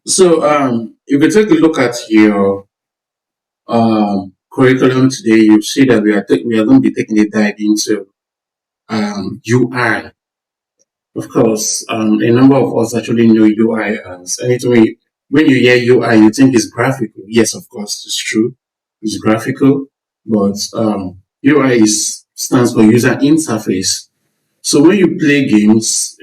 So, if you take a look at your curriculum today, you see that we are going to be taking a dive into UI. Of course, a number of us actually know UI as anything. When you hear UI, you think it's graphical. Yes, of course, it's true. It's graphical, but UI stands for user interface. So when you play games,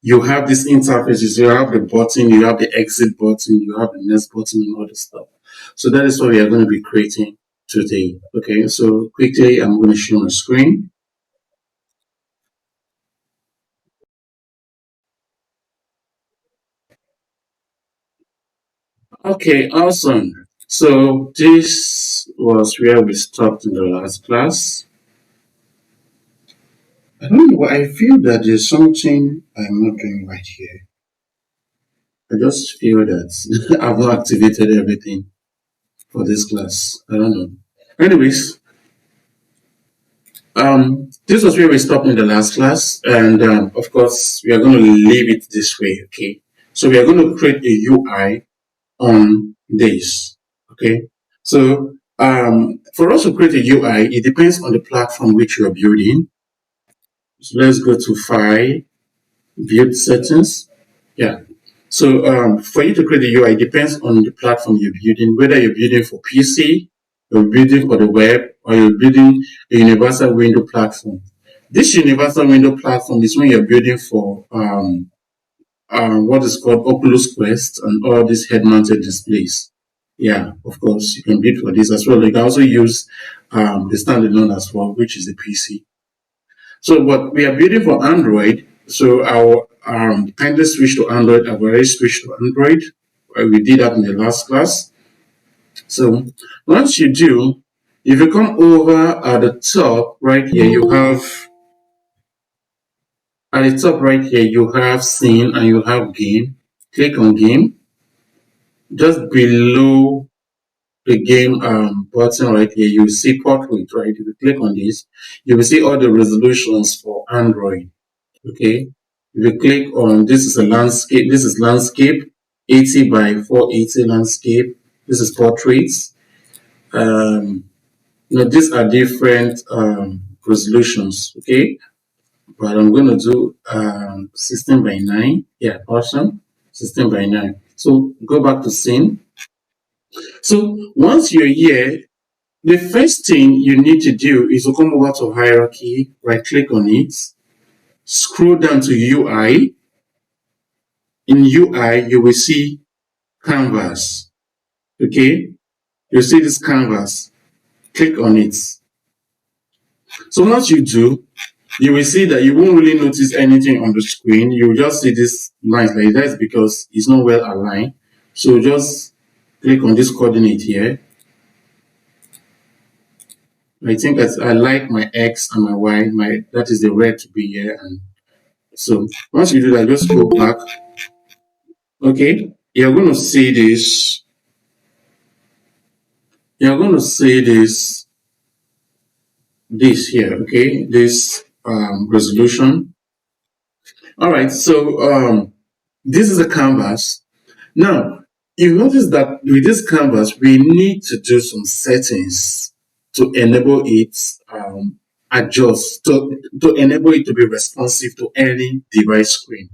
you have these interfaces. You have the button, you have the exit button, you have the next button, and all this stuff. So that is what we are going to be creating today. Okay, so quickly, I'm going to show my screen. Okay, awesome. So this was where we stopped in the last class. I don't know. I feel that there's something I'm not doing right here. I just feel that I've not activated everything for this class. I don't know. Anyways, this was where we stopped in the last class, and of course, we are going to leave it this way. Okay, so we are going to create a UI on this. Okay, so for us to create a UI, it depends on the platform which you are building. So let's go to File, Build Settings. Yeah. So for you to create a UI, it depends on the platform you're building, whether you're building for PC, you're building for the web, or you're building a universal window platform. This universal window platform is when you're building for what is called Oculus Quest and all these head-mounted displays. Yeah, of course, you can build for this as well. You can also use the standalone as well, which is the PC. So, but we are building for Android. So, our kindly switch to Android. I've already switched to Android. We did that in the last class. So, once you do, if you come over at the top right here, you have at the top right here, you have scene and you have game. Click on game. Just below the game button right here, you will see portrait, right? If you click on this, you will see all the resolutions for Android. Okay. If you click on this is a landscape, this is landscape, 80 by 480 landscape. This is portraits. These are different resolutions. Okay. But I'm going to do 16 by 9. Yeah, awesome. 16 by 9. So go back to scene. So once you're here, the first thing you need to do is to come over to hierarchy, right click on it, scroll down to UI. In UI, you will see canvas. Okay, you see this canvas, click on it. So once you do, you will see that you won't really notice anything on the screen. You will just see this lines like that because it's not well aligned. So just click on this coordinate here. I think I like my X and my Y, that is the red to be here. And so once you do that, just go back. Okay, you're going to see this. You're going to see this here. Okay, this resolution. All right, so this is a canvas. Now you notice that with this canvas, we need to do some settings to enable it adjust to enable it to be responsive to any device screen.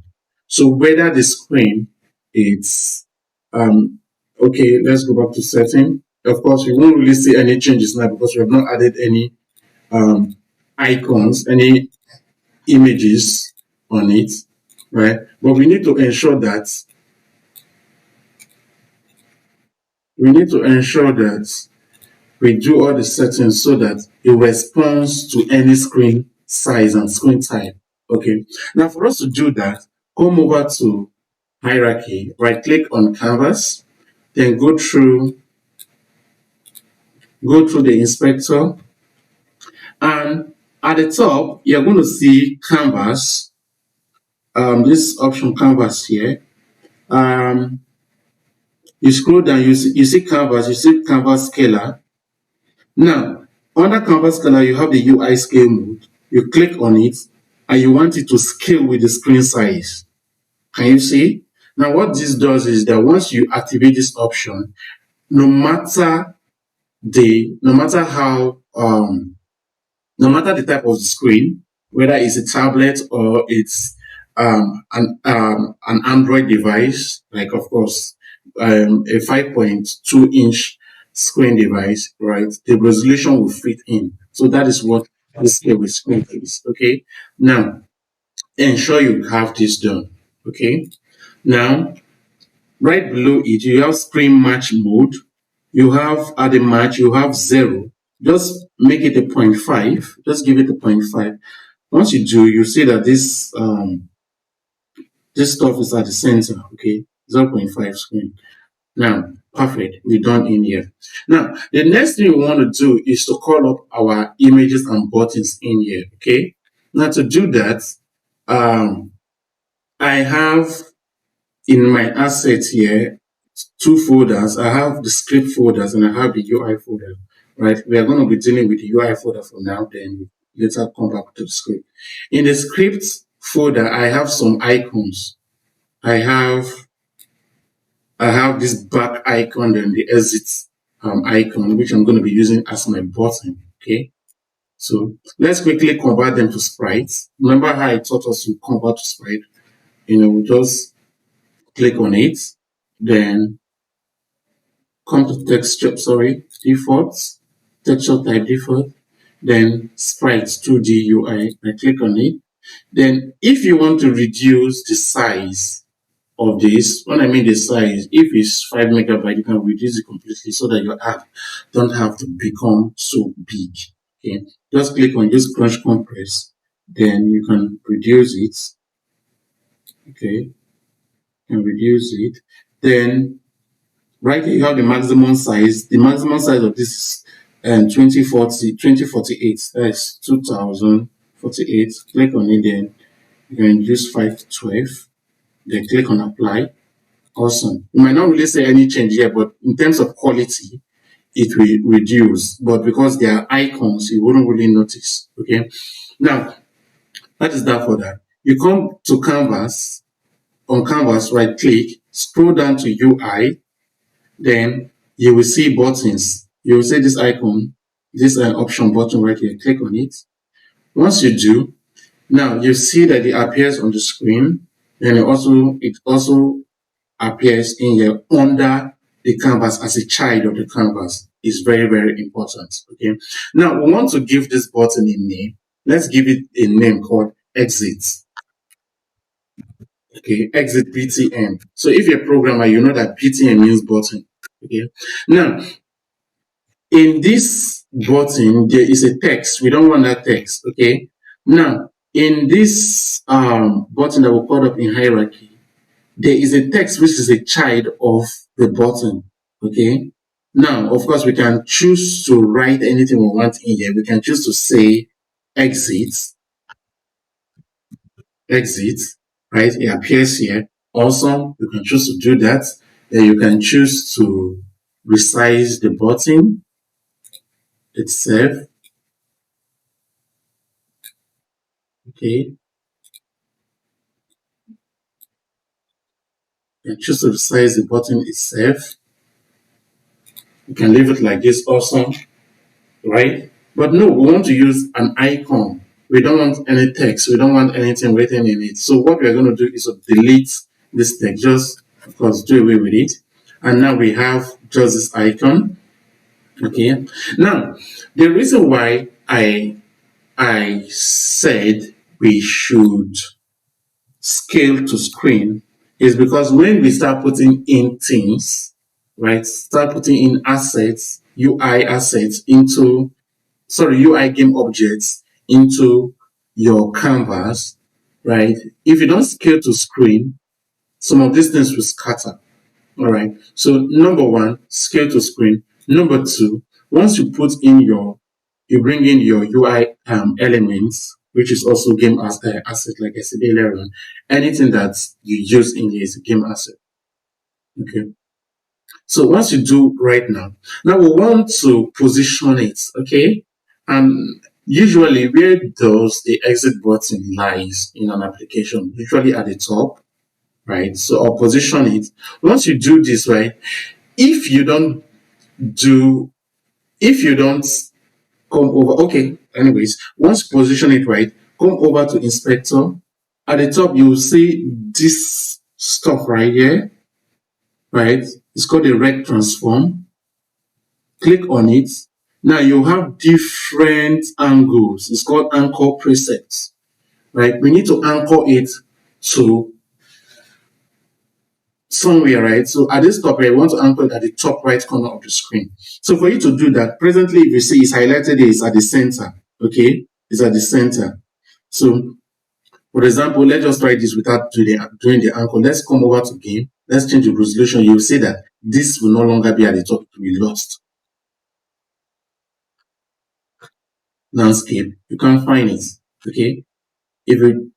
So whether the screen is okay, let's go back to setting. Of course, we won't really see any changes now because we have not added any icons, any images on it, right? But we need to ensure that we do all the settings so that it responds to any screen size and screen type. Okay. Now for us to do that, come over to hierarchy, right click on canvas, then go through the inspector, and at the top you're going to see canvas, this option canvas here. You scroll down, you see canvas, you see canvas scaler. Now under canvas scaler you have the UI scale mode. You click on it and you want it to scale with the screen size. Can you see? Now, what this does is that once you activate this option, no matter no matter how no matter the type of screen, whether it's a tablet or it's an Android device, like of course a 5.2-inch screen device, right? The resolution will fit in. So that is what this scale with screen is. Okay. Now ensure you have this done. Okay. Now right below it, you have screen match mode. You have at the match, you have 0. Just make it a 0.5. Just give it a 0.5. Once you do, you see that this stuff is at the center. Okay, 0.5 screen. Now, perfect. We're done in here. Now, the next thing we want to do is to call up our images and buttons in here. Okay. Now, to do that, I have in my assets here two folders. I have the script folders and I have the UI folder. Right. We are going to be dealing with the UI folder for now. Then later come back to the script. In the script folder, I have some icons. I have this back icon and the exit icon, which I'm going to be using as my button. Okay. So let's quickly convert them to sprites. Remember how I taught us to convert to sprite? We just click on it, then come to texture, defaults, texture type default, then sprites 2D UI. I click on it. Then if you want to reduce the size of this, when I mean the size, if it's 5 megabytes, you can reduce it completely so that your app don't have to become so big. Okay, just click on use crunch compress, then you can reduce it. Okay, you can reduce it. Then right here you have the maximum size. The maximum size of this is 2048. That's 2048. Click on it, then you can use 512. Then click on apply. Awesome. You might not really say any change here, but in terms of quality, it will reduce. But because they are icons, you wouldn't really notice. Okay. Now, that is that for that. You come to Canvas. On Canvas, right click, scroll down to UI. Then you will see buttons. You will see this icon, this option button right here. Click on it. Once you do, now you see that it appears on the screen. And it also appears in here under the canvas as a child of the canvas. Is very, very important. Okay. Now we want to give this button a name. Let's give it a name called exit. Okay, exit BTN. So if you're a programmer, you know that BTN means button. Okay. Now in this button, there is a text. We don't want that text. Okay. Now in this button that we called up in hierarchy, there is a text which is a child of the button. Okay. Now, of course, we can choose to write anything we want in here. We can choose to say exit, right? It appears here. Awesome. You can choose to do that. Then you can choose to resize the button itself. Okay. You can choose to resize the button itself. You can leave it like this. Awesome. Right? But no, we want to use an icon. We don't want any text. We don't want anything written in it. So what we're going to do is to delete this text. Just, of course, do away with it. And now we have just this icon. Okay. Now, the reason why I said we should scale to screen is because when we start putting in things, right, start putting in assets, UI assets into, UI game objects into your canvas, right? If you don't scale to screen, some of these things will scatter. All right. So number one, scale to screen. Number two, once you you bring in your UI elements, which is also game asset, like I said earlier on. Anything that you use in here is a game asset. Okay. So once you do right now we want to position it. Okay. And usually, where does the exit button lies in an application? Usually at the top. right? So I'll position it. Once you do this, right, if you don't do, if you don't come over, okay, anyways, once you position it right, come over to inspector. At the top, you will see this stuff right here, right? It's called a rect transform. Click on it. Now you have different angles. It's called anchor presets, right? We need to anchor it to somewhere, right? So at this top here, we want to anchor it at the top right corner of the screen. So for you to do that, presently, if you see it's highlighted, it's at the center, okay? It's at the center. So, for example, let's just try this without doing the anchor. Let's come over to game. Let's change the resolution. You'll see that this will no longer be at the top. It will be lost. Landscape, you can't find it, okay? If you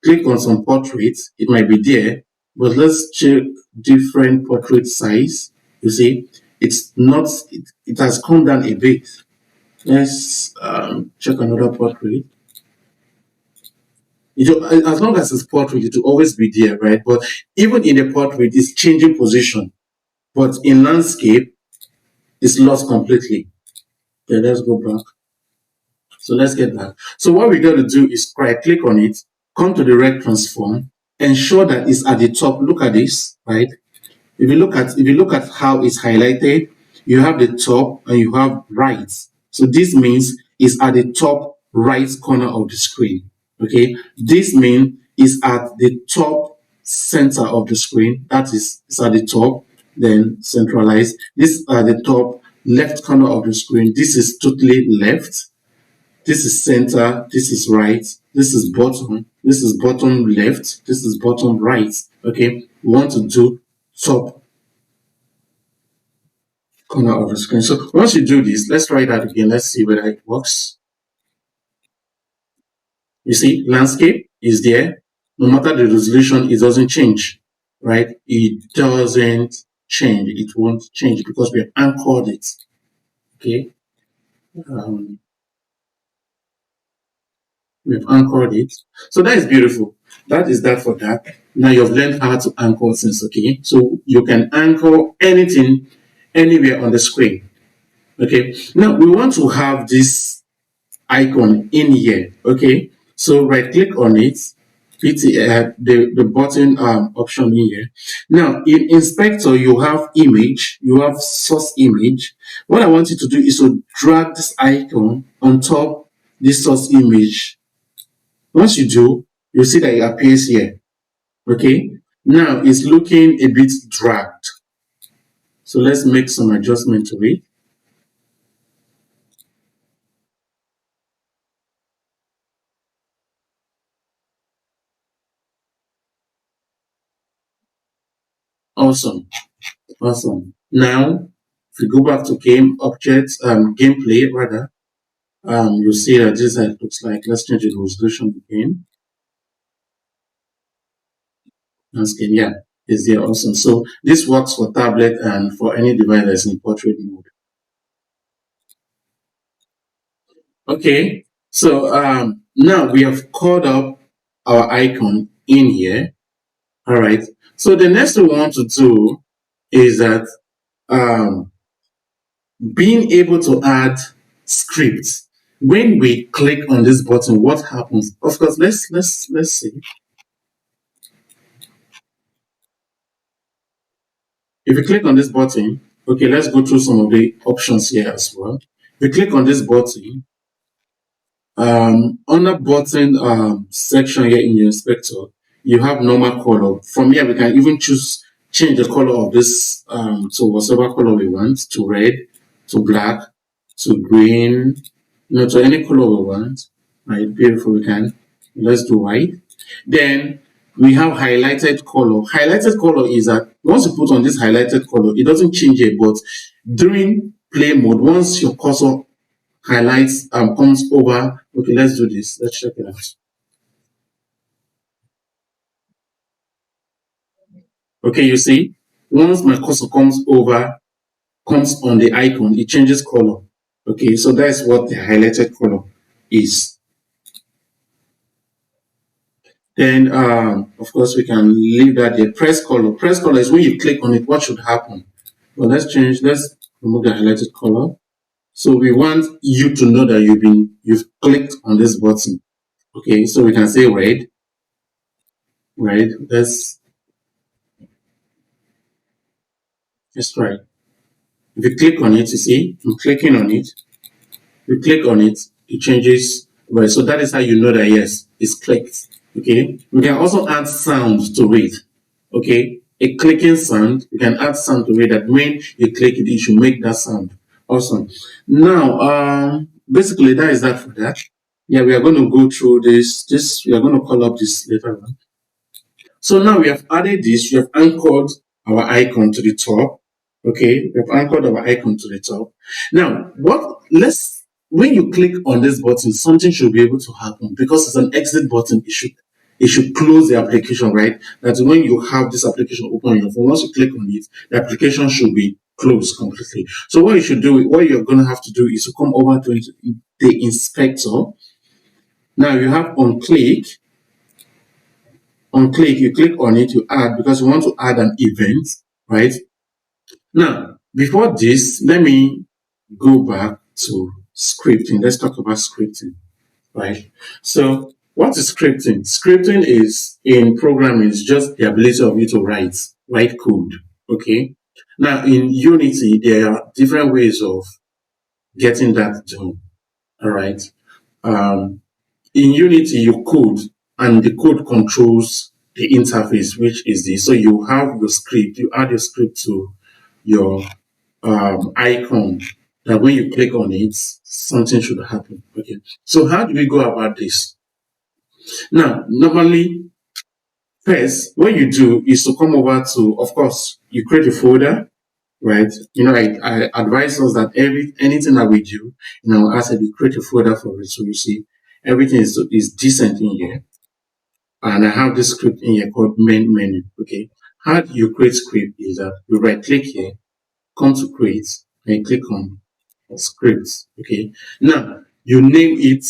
click on some portraits, it might be there, but let's check different portrait size. You see, it's not, it has come down a bit. Let's check another portrait. As long as it's portrait, it will always be there, right? But even in the portrait, it's changing position. But in landscape, it's lost completely. Okay, let's go back. So let's get back. So what we're going to do is right click on it, come to the rect transform, ensure that it's at the top. Look at this, right? If you look at how it's highlighted, you have the top and you have right. So this means it's at the top right corner of the screen. Okay, this means it's at the top center of the screen. That is, it's at the top, then centralized. This is at the top left corner of the screen. This is totally left. This is center, this is right, this is bottom left, this is bottom right. Okay, we want to do top corner of the screen. So once you do this, let's try that again. Let's see whether it works. You see, landscape is there. No matter the resolution, it doesn't change, right? It doesn't change. It won't change because we have anchored it. Okay. We've anchored it. So that is beautiful. That is that for that. Now you've learned how to anchor things, okay? So you can anchor anything anywhere on the screen. Okay. Now we want to have this icon in here. Okay. So right click on it, the button option in here. Now in inspector, you have image, you have source image. What I want you to do is to drag this icon on top this source image. Once you do, you'll see that it appears here. Okay. Now it's looking a bit dragged. So let's make some adjustment to it. Awesome. Awesome. Now, if we go back to game objects, gameplay rather, you'll see that this is how it looks like. Let's change the resolution again. Landscape, yeah, is there. Awesome. So this works for tablet and for any device that's in portrait mode. Okay, so now we have called up our icon in here. All right. So the next thing we want to do is that being able to add scripts. When we click on this button, what happens? Of course, let's see. If you click on this button, okay, let's go through some of the options here as well. If you click on this button, on the button section here in your inspector, you have normal color. From here, we can even change the color of this to whatever color we want, to red, to black, to green, to any color we want. Right, beautiful. We can. Let's do white. Then we have highlighted color. Highlighted color is that once you put on this highlighted color, it doesn't change it, but during play mode, once your cursor highlights comes over. Okay, let's do this. Let's check it out. Okay, you see, once my cursor comes on the icon, it changes color. Okay, so that's what the highlighted color is. Then, of course, we can leave that there. Press color. Press color is when you click on it, what should happen? Well, let's remove the highlighted color. So we want you to know that you've clicked on this button. Okay, so we can say red. Red. Let's try. If you click on it, you see, I'm clicking on it. You click on it, it changes red. So that is how you know that yes, it's clicked. Okay. We can also add sound to it. Okay. A clicking sound, you can add sound to it that when you click it, it should make that sound. Awesome. Now, basically that is that for that. Yeah, we are going to go through this, we are going to call up this later on. So now we have added this, we have anchored our icon to the top. Okay, we have anchored our icon to the top. Now, when you click on this button, something should be able to happen because it's an exit button. It should close the application, right? That when you have this application open on your phone, once you click on it, the application should be closed completely. So what you're going to have to do is to come over to the inspector. Now you have you click on it, you add because you want to add an event, right? Now, before this, let me go back to scripting. Let's talk about scripting, right? So, what is scripting? Scripting is in programming is just the ability of you to write code. Okay. Now, in Unity, there are different ways of getting that done. All right. Um, in Unity, you code, and the code controls the interface, which is this. So you have your script, you add your script to your icon that when you click on it, something should happen. Okay. So how do we go about this? Now, normally, first, what you do is to come over to, of course, you create a folder, right? I advise us that anything that we do in our asset, we create a folder for it. So you see, everything is decent in here. And I have this script in here called main menu. Okay. How do you create script is that you right click here, come to create, and click on scripts. Okay. Now you name it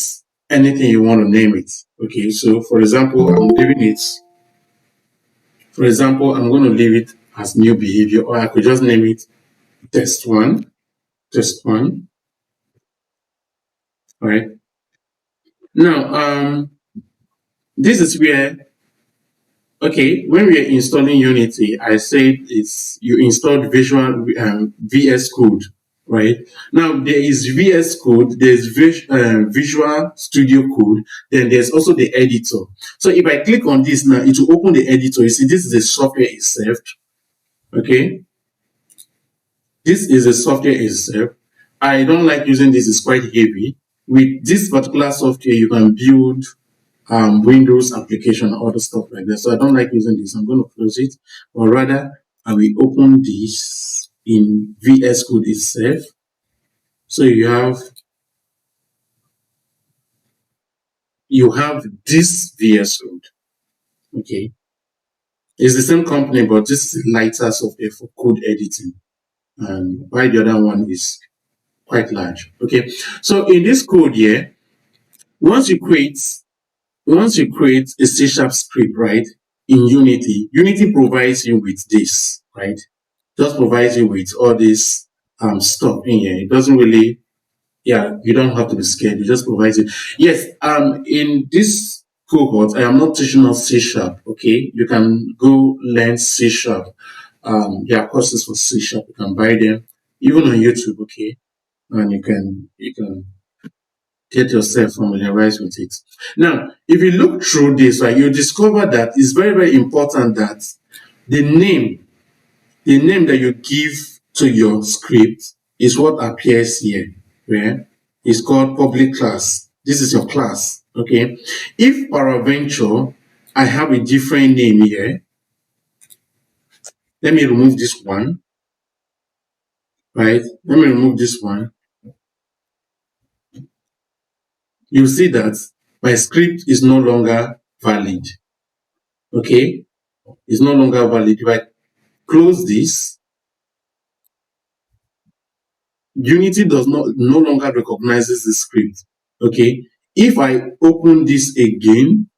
anything you want to name it. Okay. So for example, I'm going to leave it as new behavior, or I could just name it test one. Test one. All right. Now, this is where okay, when we are installing Unity, I said you installed Visual VS Code, right? Now there is VS Code, there's Visual Studio Code, then there's also the editor. So if I click on this now, it will open the editor. You see, this is the software itself. Okay, this is the software itself. I don't like using this; it's quite heavy. With this particular software, you can build Windows application, all the stuff like that. So I don't like using this. I'm going to close it, or rather, I will open this in VS Code itself. So you have this VS Code. Okay, it's the same company, but this is lighter software for code editing, and while the other one is quite large. Okay, so in this code here, once you create a C# script, right, in Unity provides you with this, right? Just provides you with all this stuff in here. It doesn't really, yeah, you don't have to be scared. It just provides it. Yes, in this cohort, I am not teaching on C#. Okay, you can go learn C#. There are courses for C#. You can buy them even on YouTube. Okay, and you can get yourself familiarized with it. Now, if you look through this, right, you discover that it's very, very important that the name that you give to your script is what appears here, where it's called public class. This is your class, okay? If peradventure I have a different name here, let me remove this one, right? Let me remove this one. You see that my script is no longer valid, okay? It's no longer valid. If I close this, Unity does not no longer recognizes the script. Okay. If I open this again,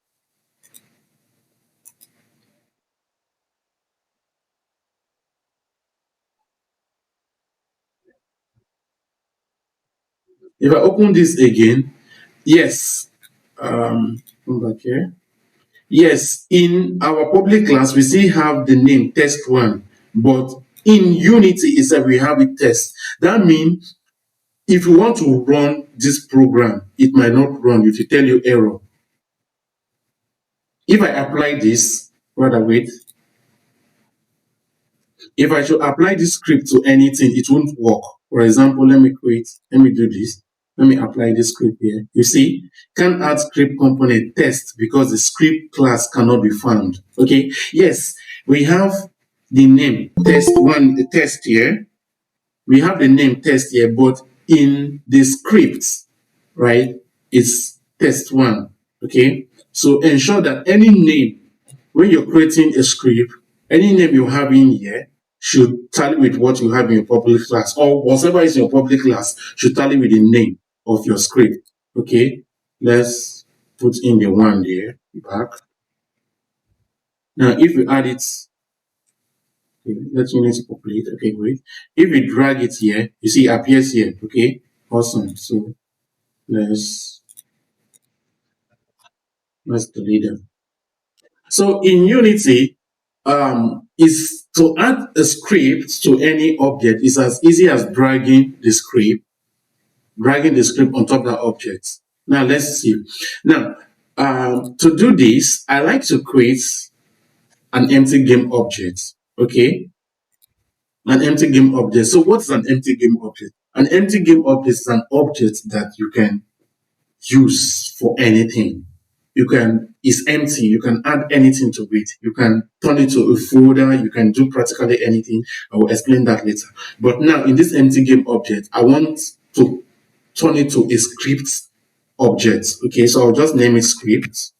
If I open this again, yes, come back here. Yes, in our public class, we still have the name test one, but in Unity itself, we have it test. That means if you want to run this program, it might not run if it tell you error. If I apply this, rather wait, if I should apply this script to anything, it won't work. For example, let me do this. Let me apply this script here. You see, can't add script component test because the script class cannot be found. Okay, yes, we have the name test one, the test here. We have the name test here, but in the script, right, it's test one. Okay, so ensure that any name when you're creating a script, any name you have in here should tally with what you have in your public class, or whatever is in your public class should tally with the name of your script. Okay, let's put in the one there back. Now, if we add it, okay, let's need to populate. Okay, great. If we drag it here, you see it appears here. Okay, awesome. So let's delete it. So in Unity, is to add a script to any object is as easy as dragging the script on top of that object. Now let's see. Now, to do this, I like to create an empty game object. Okay, an empty game object. So what is an empty game object? An empty game object is an object that you can use for anything. It's empty. You can add anything to it. You can turn it to a folder. You can do practically anything. I will explain that later. But now in this empty game object, I want to turn it to a script object. Okay, so I'll just name it script.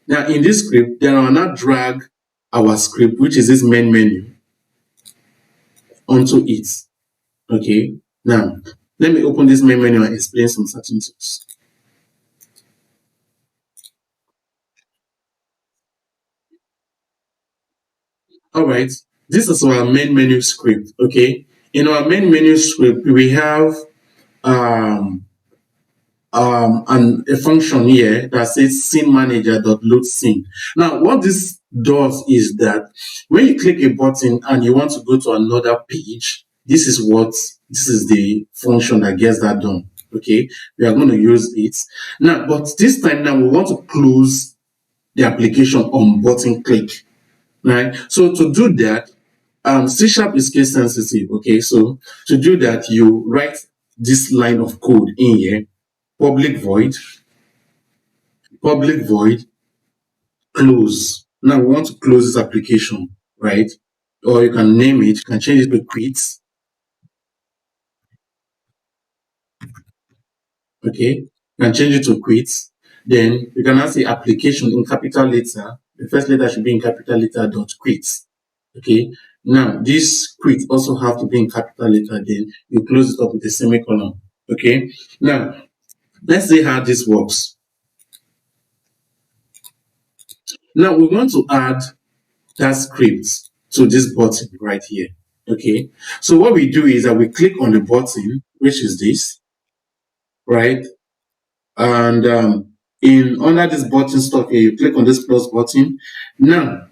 Now in this script, then I'll now drag our script, which is this main menu, onto it. Okay, now let me open this main menu and explain some certain things. All right, this is our main menu script. Okay, in our main menu script, we have a function here that says scene manager.load scene. Now, what this does is that when you click a button and you want to go to another page, this is the function that gets that done. Okay, we are going to use it now, but this time now we want to close the application on button click. Right, so to do that, C# is case sensitive. Okay, so to do that, you write this line of code in here: public void close. Now we want to close this application, right? Or you can name it, you can change it to quit. Okay, you can change it to quit. Then you can add the application in capital letter. The first letter should be in capital letter dot quit. Okay, now this quit also have to be in capital letter. Then you close it up with a semicolon. Okay, now let's see how this works. Now we want to add that script to this button right here. Okay, so what we do is that we click on the button, which is this, right? And in under this button stuff here, you click on this plus button. Now,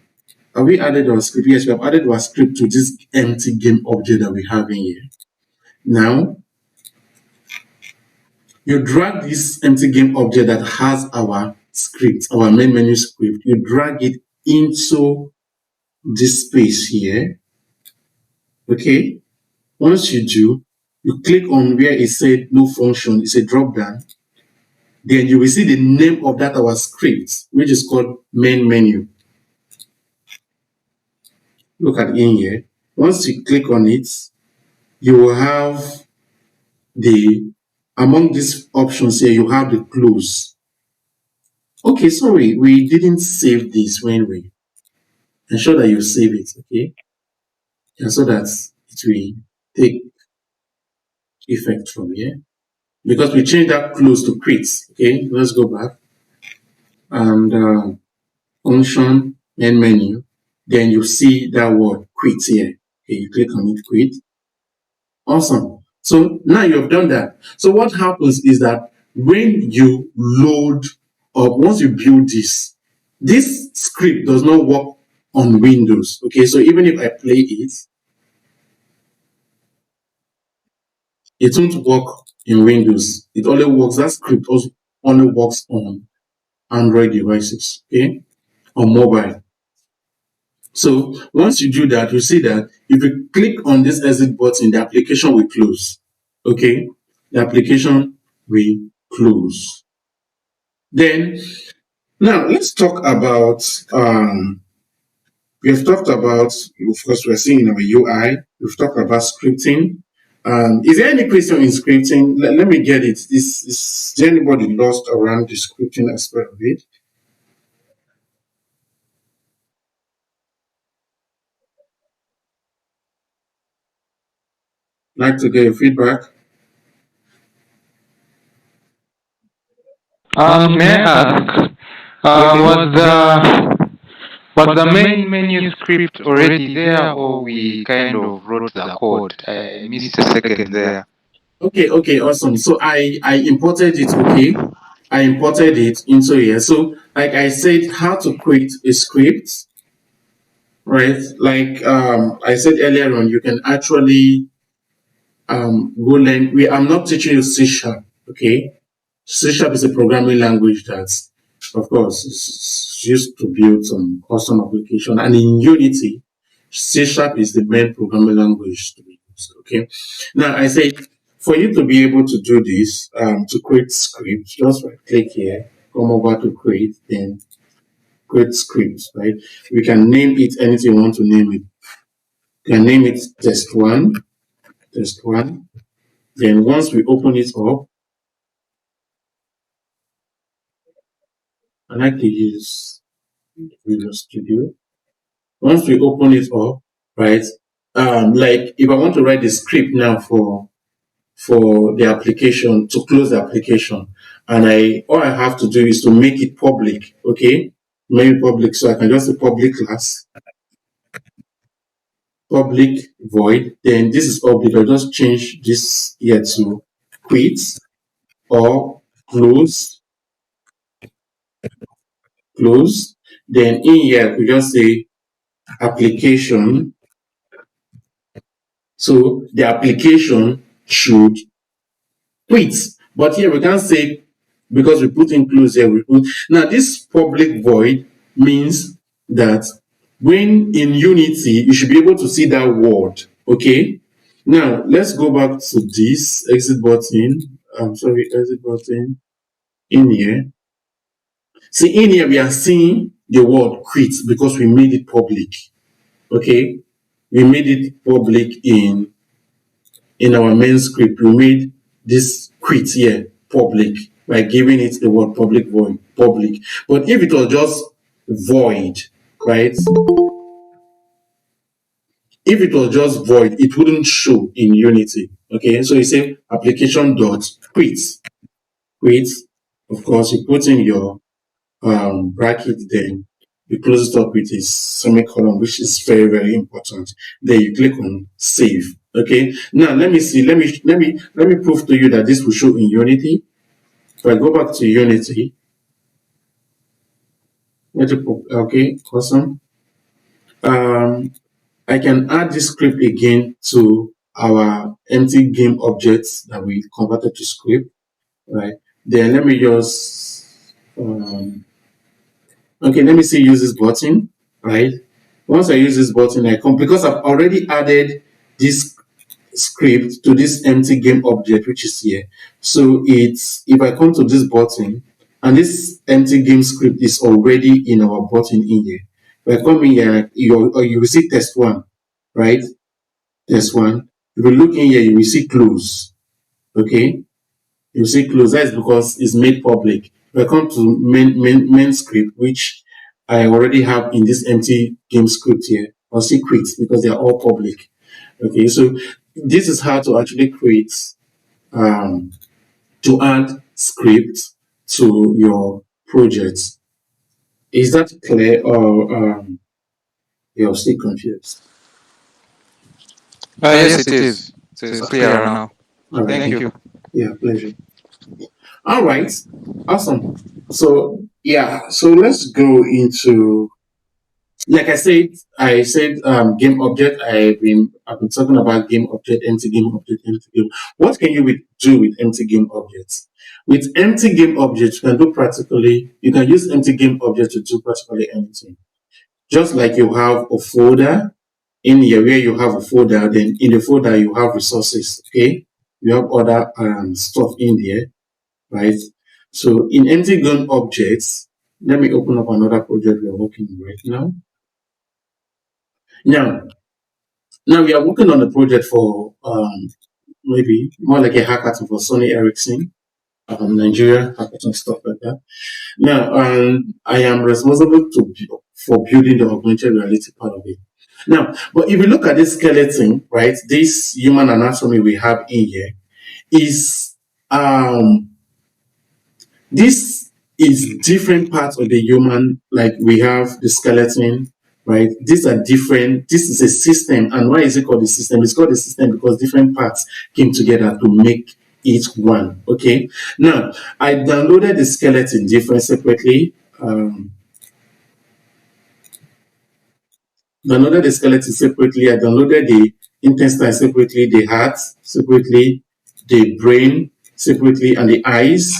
have we added our script? Yes, we have added our script to this empty game object that we have in here. Now, you drag this empty game object that has our script, our main menu script, you drag it into this space here. Okay, once you do, you click on where it said no function, it's a drop down. Then you will see the name of that our script, which is called main menu. Look at in here. Once you click on it, you will have among these options here, you have the close. Okay, sorry, we didn't save this when we ensure that you save it, okay? And so that it will take effect from here. Because we changed that close to quit. Okay, let's go back. And function main menu. Then you see that word quit here. Okay, you click on it, quit. Awesome. So now you have done that. So what happens is that when you load or once you build this script does not work on Windows. Okay, so even if I play it, it won't work in Windows. It only works, that script also only works on Android devices, okay, on mobile. So once you do that, you see that if you click on this exit button, the application will close. Okay, the application will close. Then now let's talk about we have talked about, of course, we're seeing in our UI. We've talked about scripting. Is there any question in scripting? Let me get it. Is there anybody lost around the scripting aspect of it? Like to get your feedback? May I ask, was the main menu script already there, or we kind of wrote the code? I missed a second there. Okay, awesome. So I imported it. Okay, I imported it into here. So like I said, how to create a script, right? Like I said earlier on, you can actually go learn. I'm not teaching you C sharp. Okay, C sharp is a programming language that, of course, is used to build some custom application. And in Unity, C sharp is the main programming language to be used. Okay. Now, I say for you to be able to do this, to create script, just right click here, come over to create, then create script, right? We can name it anything you want to name it. You can name it test one. Then once we open it up, I like to use Visual Studio. Once we open it up, right? Like if I want to write the script now for the application to close the application, and all I have to do is to make it public, okay? Make it public, so I can just say public class, public void. Then this is public. I'll just change this here to quit or close, close. Then in here we just say application. So the application should quit. But here we can't say because we put in close here, we put now this public void means that when in Unity, you should be able to see that word. Okay. Now let's go back to this exit button. I'm sorry, exit button in here. See in here we are seeing the word quit because we made it public. Okay. We made it public in our main script. We made this quit here public by giving it the word public void public. But if it was just void, right? If it was just void, it wouldn't show in Unity. Okay, so you say application dot quit. Quit. Of course, you put in your bracket, then you close it up with a semicolon, which is very, very important. Then you click on save. Okay. Now let me see. Let me prove to you that this will show in Unity. If I go back to Unity, okay, awesome. I can add this script again to our empty game objects that we converted to script, right? Then let me just okay, let me see use this button, right? Once I use this button, I come because I've already added this script to this empty game object, which is here. So it's if I come to this button and this empty game script is already in our button in here. If I come in here, you will see test one, right? Test one. If you look in here, you will see close. Okay, you see close. That is because it's made public. If I come to main script, which I already have in this empty game script here, I'll see quit because they are all public. Okay, so this is how to actually create to add script to your project. Is that clear or you're still confused? Yes, it is. So it's clear now. All right. Thank you. Yeah, pleasure. All right. Awesome. So yeah, so let's go into, like I said game object. I've been talking about game object, empty game object, empty game. What can you do with empty game objects? With empty game objects, you can use empty game object to do practically anything. Just like you have a folder in here where you have a folder, then in the folder you have resources. Okay, you have other stuff in there, right? So in empty game objects, let me open up another project we're working on right now. Now, now we are working on a project for maybe more like a hackathon for Sony Ericsson, Nigeria hackathon, stuff like that. Now, I am responsible for building the augmented reality part of it. Now, but if you look at this skeleton, right, this human anatomy we have in here is this is different parts of the human, like we have the skeleton, right? These are different, this is a system. And why is it called a system? It's called a system because different parts came together to make each one. Okay. Now, I downloaded the skeleton different separately. Downloaded the skeleton separately. I downloaded the intestine separately, the heart separately, the brain separately, and the eyes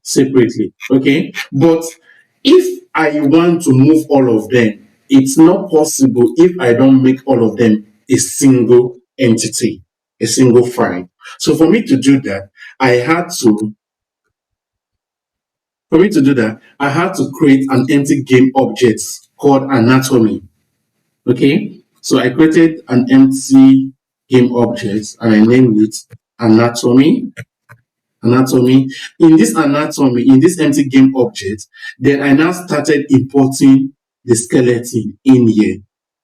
separately. Okay. But if I want to move all of them, it's not possible if I don't make all of them a single entity, a single file. So for me to do that, I had to for me to do that, I had to create an empty game object called anatomy. Okay. So I created an empty game object and I named it anatomy. Anatomy. In this empty game object, then I now started importing the skeleton in here.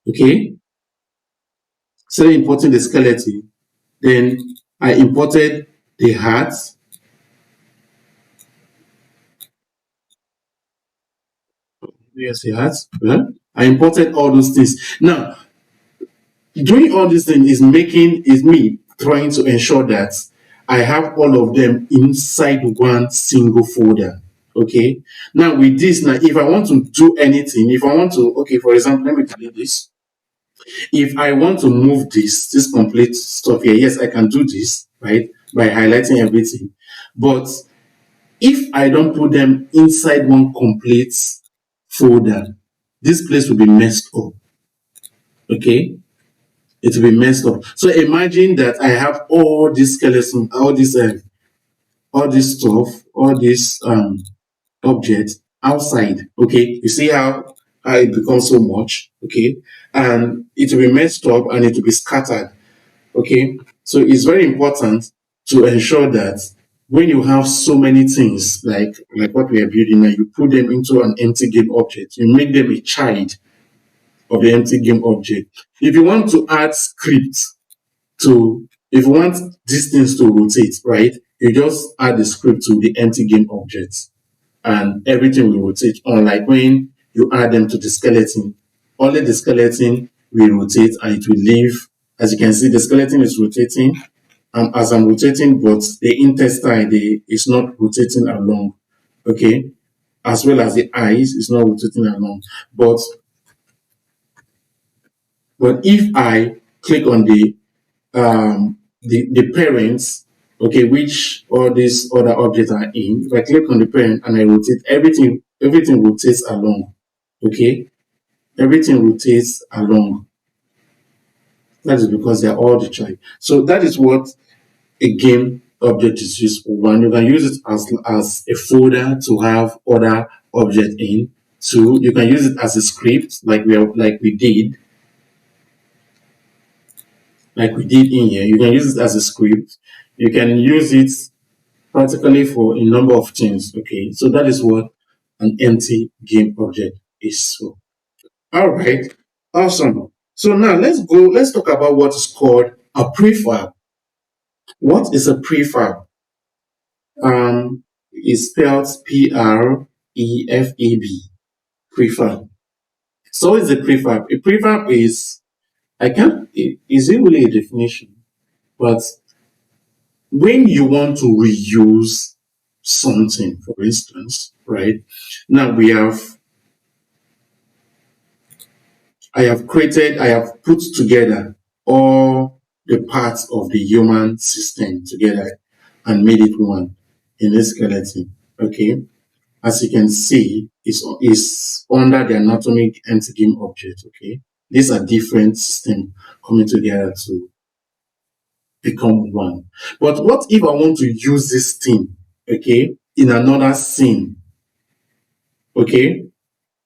Okay. Started importing the skeleton. Then I imported the heart. Yes, the heart. Yeah. I imported all those things. Now, doing all these things is me trying to ensure that I have all of them inside one single folder. Okay. Now with this, now if I want to do anything, if I want to, okay, for example, let me delete this. If I want to move this complete stuff here, yes, I can do this, right? By highlighting everything. But if I don't put them inside one complete folder, this place will be messed up. Okay. It will be messed up. So imagine that I have all this skeleton, all this stuff, all this objects outside. Okay, you see how it becomes so much. Okay, and it will be messed up and it will be scattered. Okay, so it's very important to ensure that when you have so many things like what we are building now, you put them into an empty game object. You make them a child of the empty game object. If you want to add scripts if you want these things to rotate, right, you just add the script to the empty game object and everything will rotate. Unlike when you add them to the skeleton, only the skeleton will rotate and it will leave. As you can see, the skeleton is rotating. As I'm rotating, but the intestine is not rotating along. Okay, as well as the eyes is not rotating along. But if I click on the parents, okay, which all these other objects are in, if I click on the parent and I rotate, everything rotates along. Okay, everything rotates along. That is because they are all the child. So that is what a game object is used for. One, you can use it as a folder to have other objects in. Two, you can use it as a script like we did in here. You can use it as a script. You can use it practically for a number of things. Okay, so that is what an empty game object is for. All right, awesome. So now let's talk about what is called a prefab. What is a prefab? It's spelled PREFAB. Prefab. So is a prefab. A prefab is, is it really a definition? But when you want to reuse something, for instance, right? Now I have put together all the parts of the human system together and made it one in this skeleton. Okay. As you can see, is under the anatomic empty game object. Okay. These are different systems coming together to become one. But what if I want to use this thing, okay, in another scene? Okay.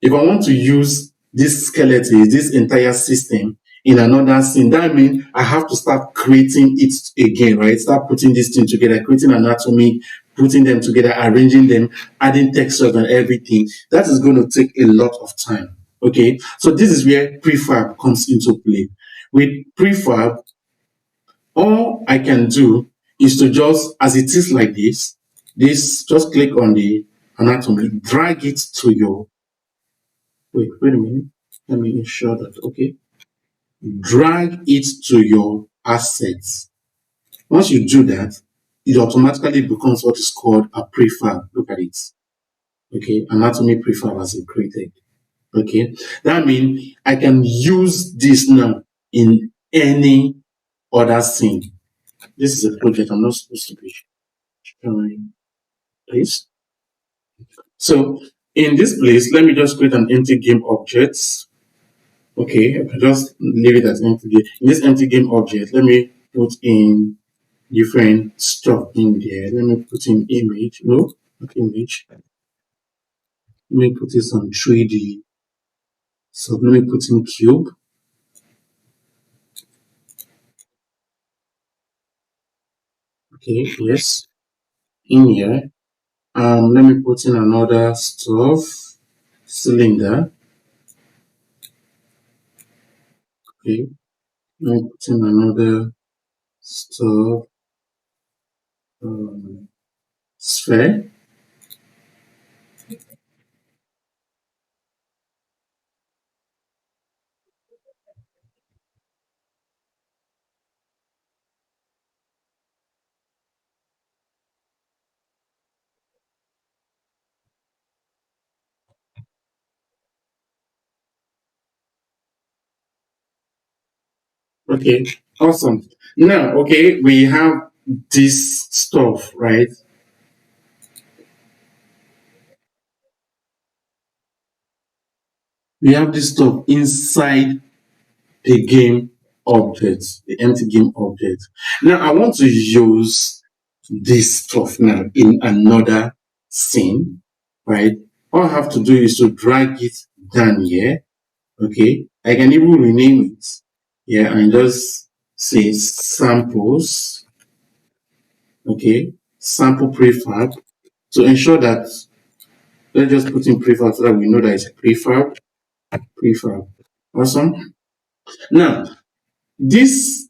If I want to use this skeleton, this entire system in another scene, that means I have to start creating it again, right? Start putting this thing together, creating anatomy, putting them together, arranging them, adding textures and everything. That is going to take a lot of time. Okay, so this is where prefab comes into play. With prefab, all I can do is to just, as it is like this, just click on the anatomy, drag it to your, wait a minute. Let me ensure that, okay. Drag it to your assets. Once you do that, it automatically becomes what is called a prefab. Look at it. Okay, anatomy prefab has been created. Okay, that means I can use this now in any other scene. This is a project I'm not supposed to be showing. Please. So in this place, let me just create an empty game object. Okay, I can just leave it as empty. In this empty game object, let me put in different stuff in there. Let me put in image. No, not image. Let me put this on 3D. So let me put in cube. Okay, yes. In here. Let me put in another stuff. Cylinder. Okay. Let me put in another stuff. Sphere. Okay, awesome. Now, okay, we have this stuff, right? We have this stuff inside the game object, the empty game object. Now, I want to use this stuff now in another scene, right? All I have to do is to drag it down here. Okay, I can even rename it. Yeah, and just say samples. Okay, sample prefab to ensure that, let's just put in prefab so that we know that it's a prefab. Prefab. Awesome. Now, this,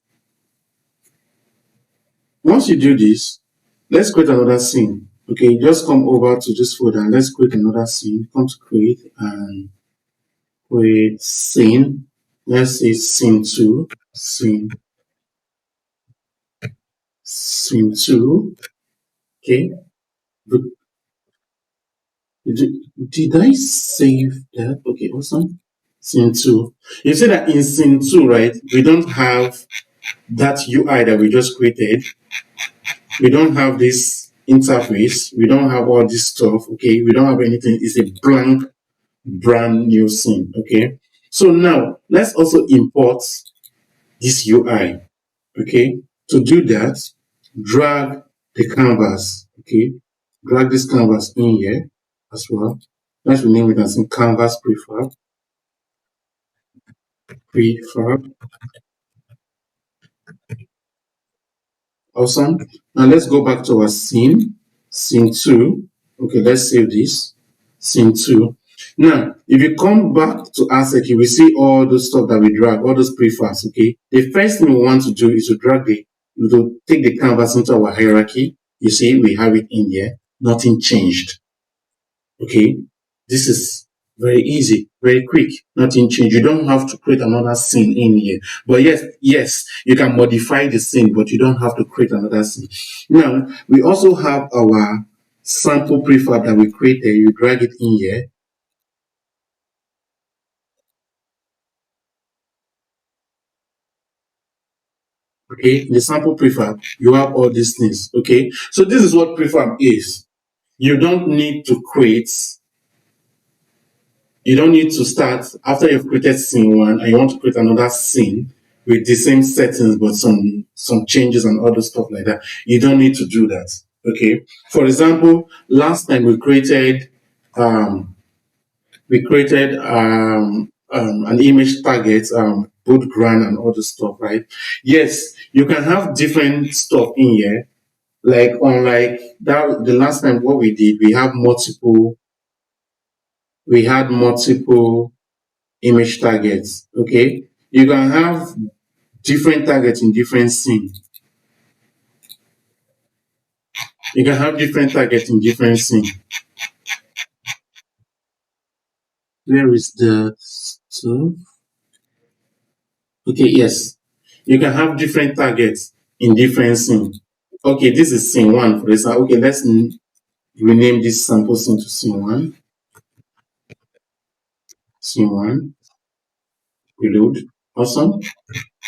once you do this, let's create another scene. Okay, just come over to this folder and let's create another scene. Come to create and create scene. Let's say scene 2. Scene 2. Okay. Did I save that? Okay, awesome. Scene 2. You see that in scene 2, right? We don't have that UI that we just created. We don't have this interface. We don't have all this stuff. Okay, we don't have anything. It's a blank, brand new scene. Okay, so now let's also import this UI. Okay, to do that, drag the canvas. Okay, drag this canvas in here as well. Let's rename it as in canvas prefab. Awesome. Now let's go back to our scene. Scene 2. Okay, let's save this. Scene 2. Now, if you come back to asset, you will see all those stuff that we drag, all those prefabs. Okay. The first thing we want to do is to take the canvas into our hierarchy. You see, we have it in here. Nothing changed. Okay. This is Very easy, very quick, nothing change. You don't have to create another scene in here. But yes, you can modify the scene, but you don't have to create another scene. Now, we also have our sample prefab that we created. You drag it in here. Okay, the sample prefab, you have all these things. Okay, so this is what prefab is. You don't need to create, you don't need to start after you've created scene one and you want to create another scene with the same settings but some changes and other stuff like that. You don't need to do that. Okay, for example, last time um, we created an image target, boot ground and all the stuff, right? Yes, you can have different stuff in here. Like unlike that, the last time what we did, we had multiple image targets. Okay, you can have different targets in different scenes. You can have different targets in different scenes. Where is the stuff? Okay, yes. You can have different targets in different scenes. Okay, this is scene one, for example. Okay, let's rename this sample scene to scene one. Scene one. Reload. Awesome.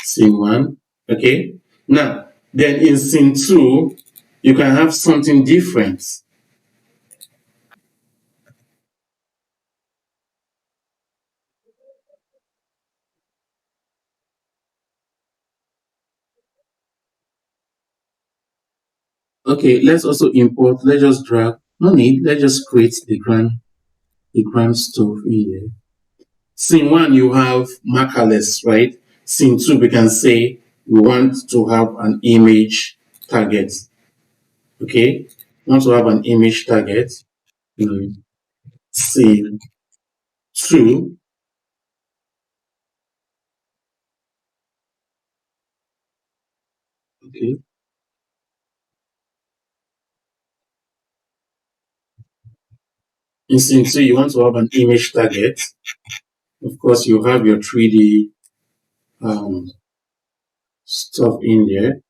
Scene one. Okay. Now, then in scene two, you can have something different. Okay, let's also import. Let's just drag. No need. Let's just create the grand stuff in here. Scene one, you have markerless, right? Scene two, we can say we want to have an image target. Okay, we want to have an image target. Scene two, okay. In scene two, you want to have an image target. Of course, you have your 3D stuff in there.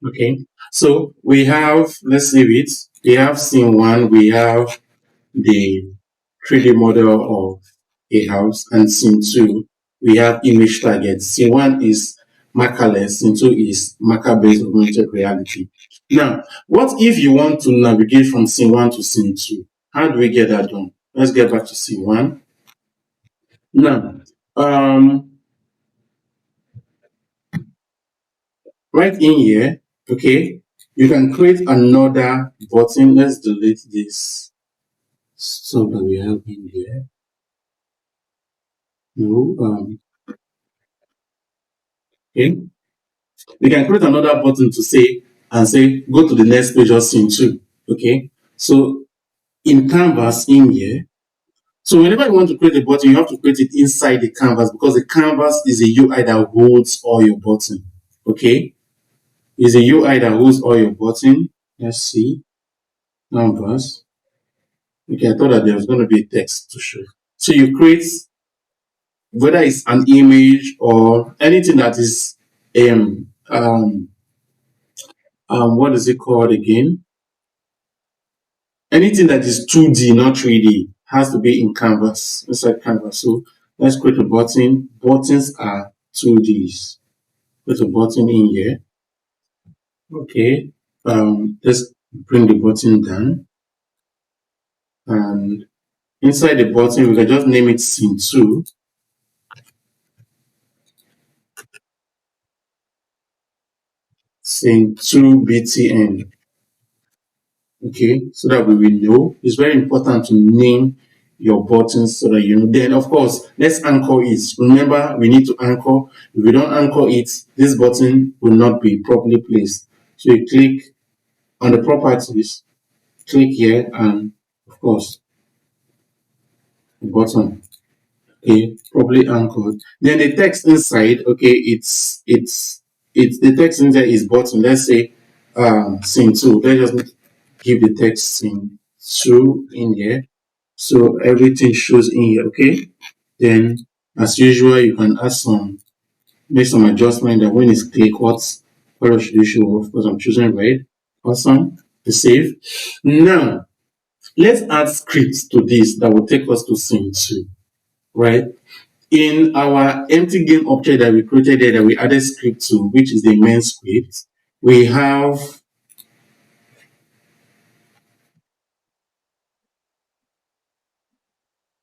Okay, so we have, let's save it. We have scene one, we have the 3D model of a house, and scene two, we have image targets. Scene one is markerless, scene two is marker-based augmented reality. Now, what if you want to navigate from scene one to scene two? How do we get that done? Let's get back to scene one. Now, right in here, okay, you can create another button. Let's delete this stuff that we have in here. No, okay. We can create another button to say go to the next page or scene two. Okay. So in canvas in here, so whenever you want to create a button, you have to create it inside the canvas because the canvas is a UI that holds all your button. Okay. Is a UI that holds all your button. Let's see. Canvas. Okay, I thought that there was going to be a text to show. So you create whether it's an image or anything that is what is it called again? Anything that is 2D, not 3D, has to be in canvas, inside canvas. So let's create a button. Buttons are 2Ds. Put a button in here. Okay. Let's bring the button down. And inside the button, we can just name it scene 2. Scene 2 BTN. Okay, so that we will know. It's very important to name your buttons so that you know. Then, of course, let's anchor it. Remember, we need to anchor. If we don't anchor it, this button will not be properly placed. So you click on the properties, click here, and of course, the button. Okay, properly anchored. Then the text inside, okay, it's the text inside is button. Let's say scene 2. Let's just give the text scene 2 in here. So everything shows in here, okay? Then as usual, you can add make some adjustment that when it's click, what color should you show off? Because I'm choosing red. Awesome. To save. Now let's add scripts to this that will take us to scene 2, right? In our empty game object that we created there that we added script to, which is the main script, we have,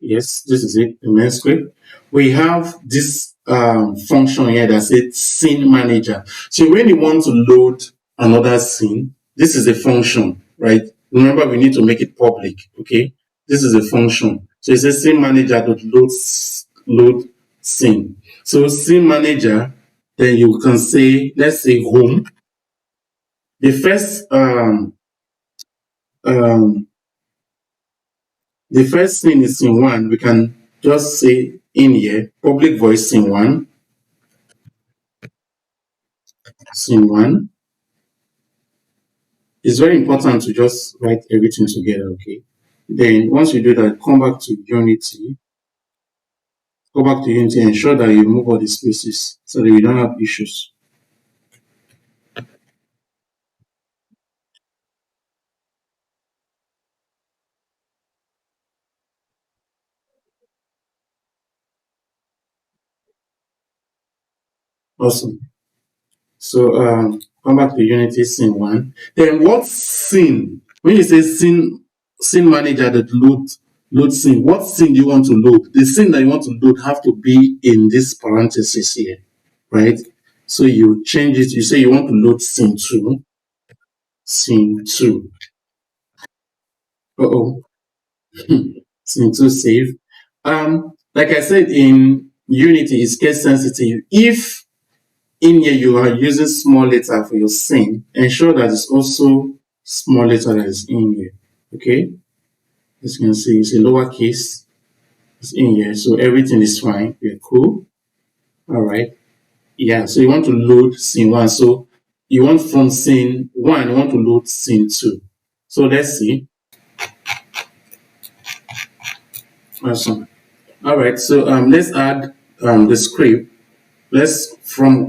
yes, this is it, the main script. We have this function here that says scene manager. So when you want to load another scene, this is a function, right? Remember, we need to make it public, okay? This is a function. So it says scene manager dot load scene. So scene manager, then you can say, let's say home. The first um, the first scene is scene 1. We can just say in here public voice scene 1, scene 1. It's very important to just write everything together, okay? Then once you do that, come back to Unity. Go back to Unity and ensure that you remove all the spaces so that you don't have issues. Awesome. So come back to Unity scene 1. Then what scene? When you say scene manager that load scene, what scene do you want to load? The scene that you want to load have to be in this parenthesis here, right? So you change it. You say you want to load scene 2. Scene 2. Uh-oh. Scene 2 save. Like I said, in Unity, it's case sensitive. If in here you are using small letter for your scene, ensure that it's also small letter that is in here. Okay, as you can see, it's a lowercase. It's in here, so everything is fine. We're cool. All right. Yeah. So you want to load scene 1. So you want from scene 1, you want to load scene 2. So let's see. Awesome. All right. So let's add the script. Let's from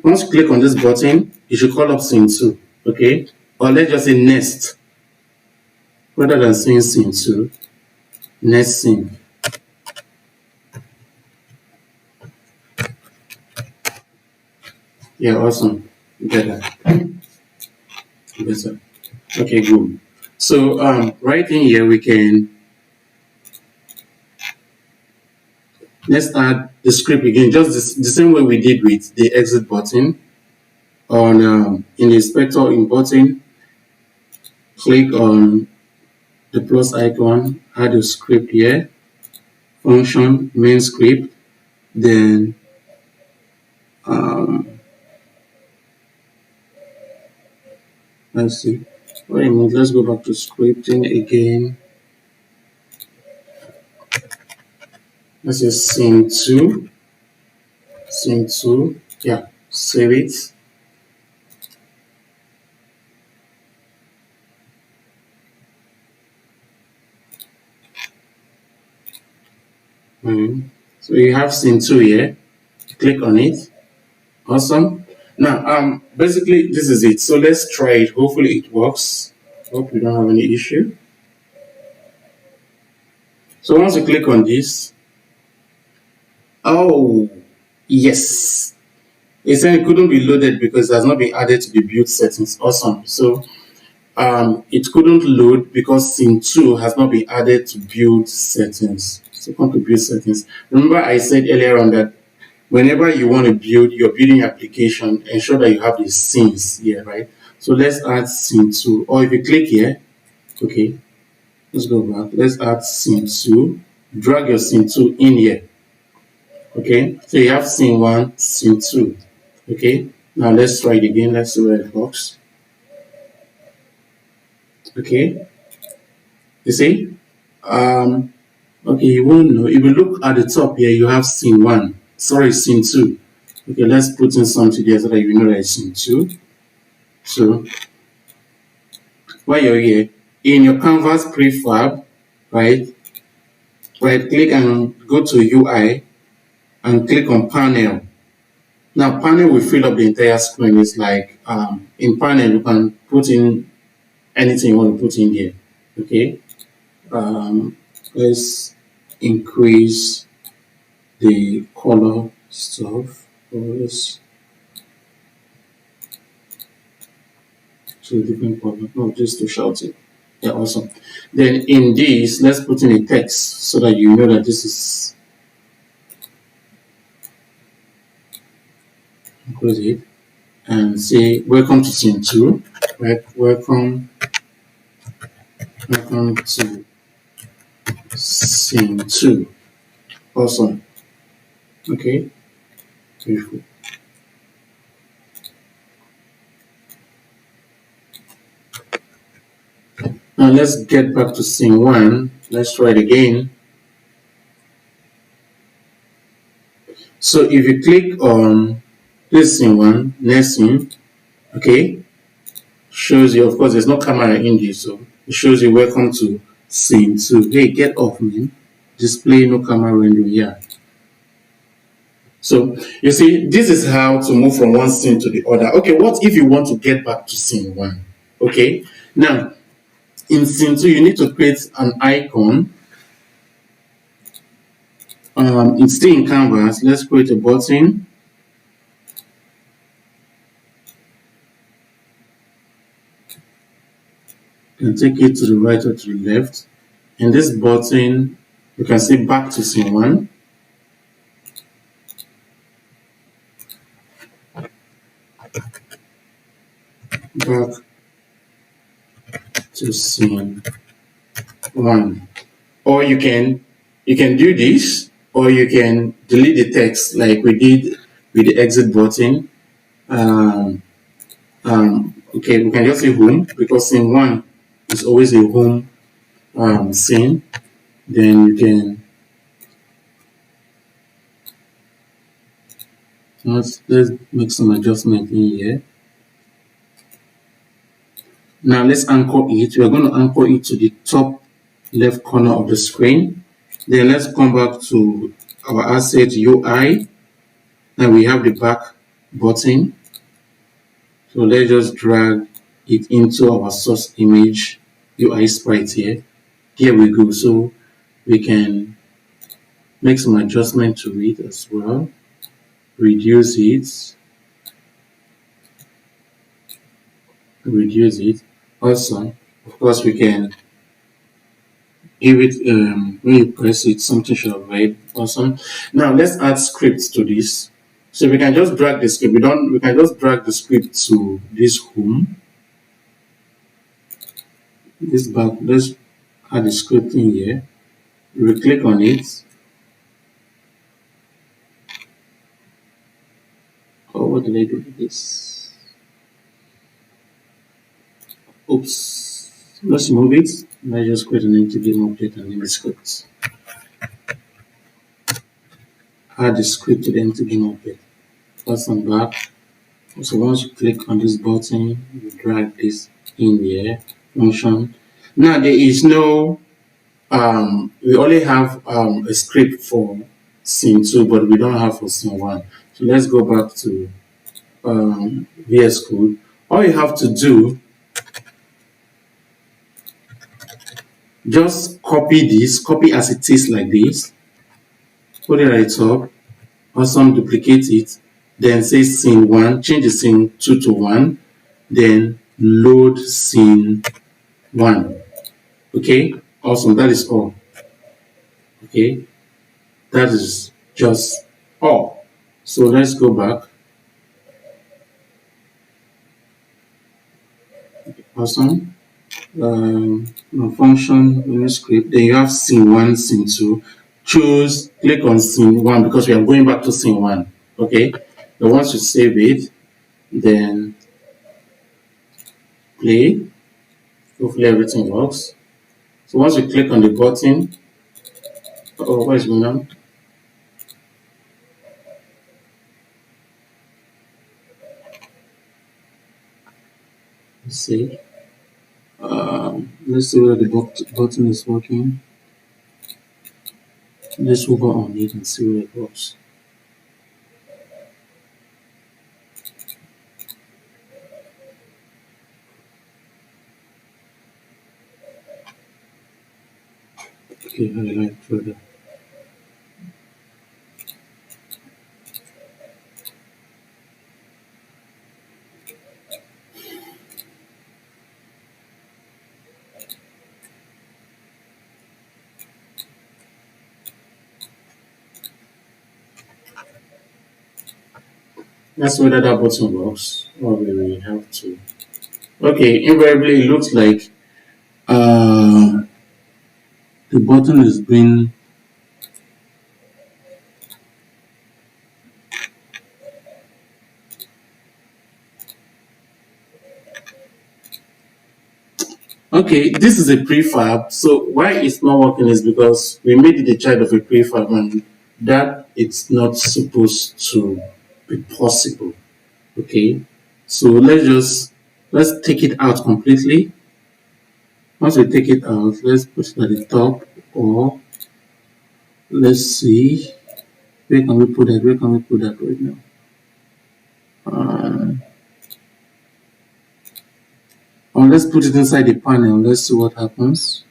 once you click on this button, you should call up scene 2. Okay, or let's just say next rather than saying scene 2. Next scene. Yeah, awesome. Better. Better. Okay, good. So right in here we can, let's add the script again, just the same way we did with the exit button. On in the inspector in button, click on the plus icon, add a script here, function main script, then let's see. Wait a minute, let's go back to scripting again. This is scene 2. Scene 2. Yeah, save it. So you have scene 2 here. Click on it. Awesome. Now, basically this is it. So let's try it. Hopefully it works. Hope we don't have any issue. So once you click on this, oh yes, it said it couldn't be loaded because it has not been added to the build settings. Awesome. So it couldn't load because scene 2 has not been added to build settings. So come to build settings. Remember I said earlier on that whenever you want to build your building application, ensure that you have the scenes here, right? So let's add scene 2. Or if you click here, okay, let's go back. Let's add scene 2. Drag your scene 2 in here. Okay, so you have scene 1, scene 2. Okay, now let's try it again. Let's see where it works. Okay, you see, okay, you won't know. If you look at the top here, you have scene 1. Sorry, scene 2. Okay, let's put in something there so that you know that it's scene 2. So while you're here, in your canvas prefab, right click and go to UI and click on panel. Now panel will fill up the entire screen. It's like in panel you can put in anything you want to put in there. Okay, let's increase the color stuff. Let's to a different color. No, just to shout it. Yeah, awesome. Then in this, let's put in a text so that you know that this is included. And say welcome to scene 2. Right? Welcome to scene 2. Awesome. Okay. Beautiful. Now let's get back to scene 1. Let's try it again. So if you click on this scene 1, next scene, okay, shows you, of course, there's no camera in this, so it shows you welcome to scene 2. Hey, get off, man. Display no camera window here. So you see, this is how to move from one scene to the other. Okay, what if you want to get back to scene 1? Okay, now in scene 2, you need to create an icon. It's still in canvas. Let's create a button. And take it to the right or to the left. And this button, you can see back to scene 1. Back to scene 1. Or you can do this, or you can delete the text like we did with the exit button. Okay, we can just say home because scene 1 is always a home scene. Then you can let's make some adjustment in here. Now let's anchor it. We are going to anchor it to the top left corner of the screen. Then let's come back to our asset UI. Now we have the back button. So let's just drag it into our source image UI sprite here. Here we go. So we can make some adjustment to it as well. Reduce it. Also, of course, we can give it when you press it, something should have read. Awesome. Now let's add scripts to this. So we can just drag the script. We can just drag the script to this home. This back. Let's add the script in here. We click on it. Oh, what did I do with this? Oops. Let's move it. Let's just create an empty game object and name the script. Add the script to the empty game object. Awesome. Back. So once you click on this button, you drag this in here. Function. Now there is no we only have a script for scene 2, but we don't have for scene 1. So let's go back to VS Code. All you have to do, just copy this, copy as it is like this, put it at the top, awesome, duplicate it, then say scene 1, change the scene 2 to 1, then load scene 1. Okay, awesome, that is all. Okay, that is just all. So let's go back. Awesome. Function menu script. Then you have scene 1, scene 2. Click on scene 1 because we are going back to scene 1. Okay. Then once you save it, then play. Hopefully everything works. So once you click on the button, oh, what is going on? Let's see. Let's see whether the button is working. Let's hover on it and see where it works. Okay, highlight further. That's whether that button works or we have to. Okay, invariably it looks like the button is being okay. This is a prefab, so why it's not working is because we made it a child of a prefab, and that it's not supposed to be possible. Okay, so let's take it out completely. Once we take it out, let's put it at the top, or let's see where can we put that? Where can we put that right now? Or let's put it inside the panel. Let's see what happens.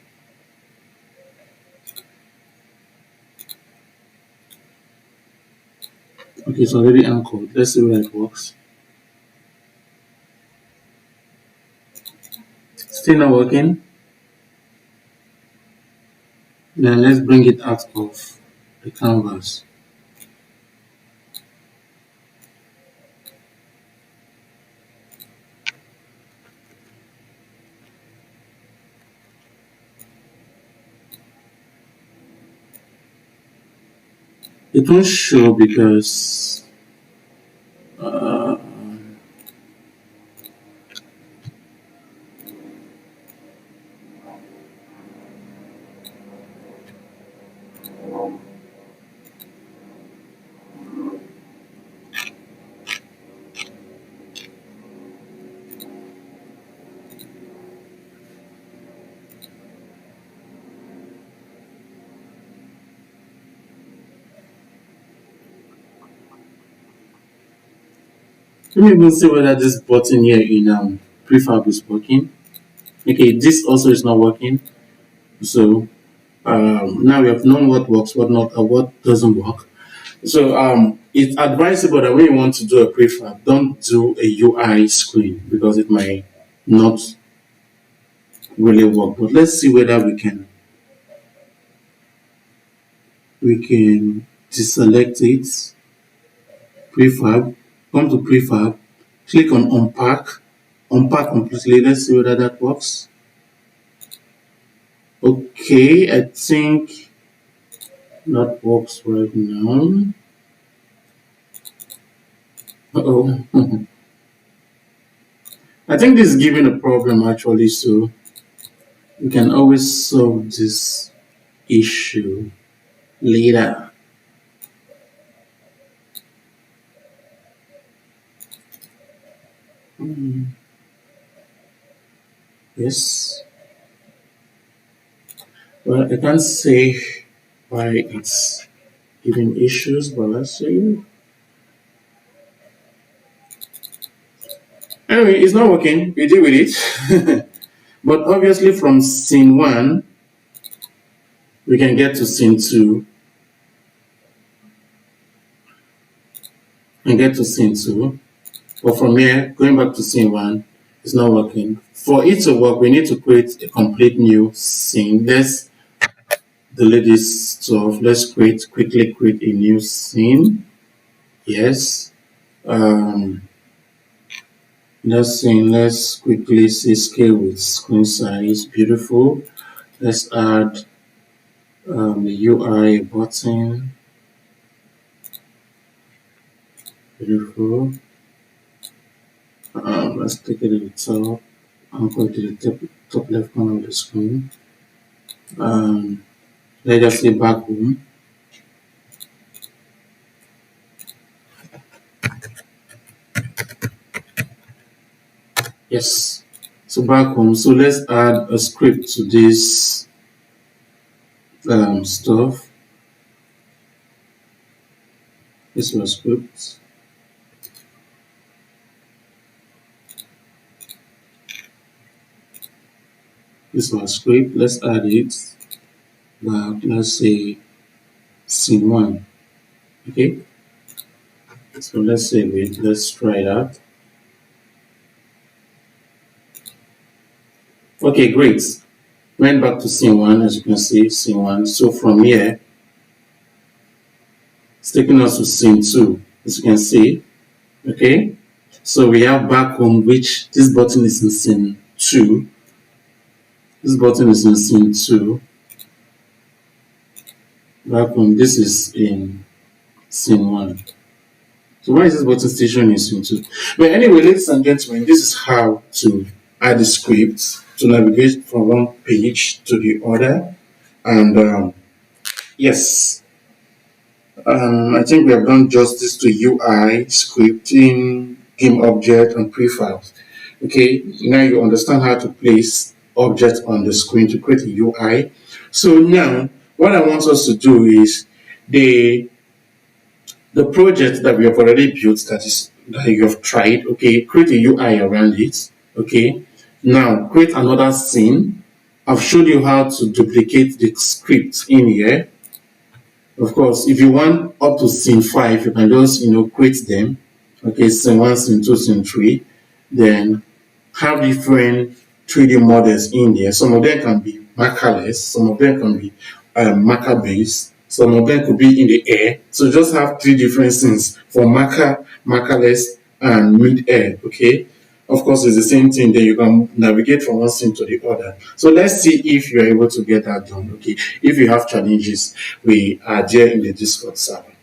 Okay, it's already anchored. Let's see where it works. Still not working. Then let's bring it out of the canvas. It won't show because let me even see whether this button here in prefab is working. Okay, this also is not working. So now we have known what works, what not, what doesn't work. So it's advisable that when you want to do a prefab, don't do a UI screen because it might not really work. But let's see whether we can deselect it. Prefab, come to prefab, click on unpack completely. Let's see whether that works. Okay, I think that works right now. Uh-oh. I think this is giving a problem actually, so we can always solve this issue later. Yes. Well, I can't say why it's giving issues, but let's see. Anyway, it's not working. We deal with it. But obviously from scene 1, we can get to scene 2 and get to scene 2. But from here, going back to scene 1, it's not working. For it to work, we need to create a complete new scene. Let's delete this stuff. Let's quickly create a new scene. Yes. Let's quickly see scale with screen size. Beautiful. Let's add the UI button. Beautiful. Let's take it to the top. I'll go to the top left corner of the screen. Let's just say back home. Yes. So back home, so let's add a script to this stuff. This was script. This was script. Let's add it. Back, let's say scene 1. Okay. So let's save it. Let's try that. Okay, great. Went back to scene 1, as you can see, scene 1. So from here, it's taking us to scene 2, as you can see. Okay. So we have back home, which this button is in scene 2. This button is in scene 2. Back home, this is in scene 1. So why is this button station in scene 2? But anyway, ladies and gentlemen, this is how to add the script to navigate from one page to the other. And yes, I think we have done justice to UI, scripting, game object, and prefabs. Okay, now you understand how to place objects on the screen to create a UI. So now, what I want us to do is the project that we have already built, that you have tried. Okay, create a UI around it. Okay, now create another scene. I've showed you how to duplicate the script in here. Of course, if you want up to scene 5, you can just create them. Okay, scene 1, scene 2, scene 3. Then have different 3D models in there. Some of them can be markerless, some of them can be marker based, some of them could be in the air. So just have 3 different scenes for marker, markerless, and mid-air. Okay. Of course, it's the same thing. Then you can navigate from one scene to the other. So let's see if you're able to get that done. Okay. If you have challenges, we are there in the Discord server.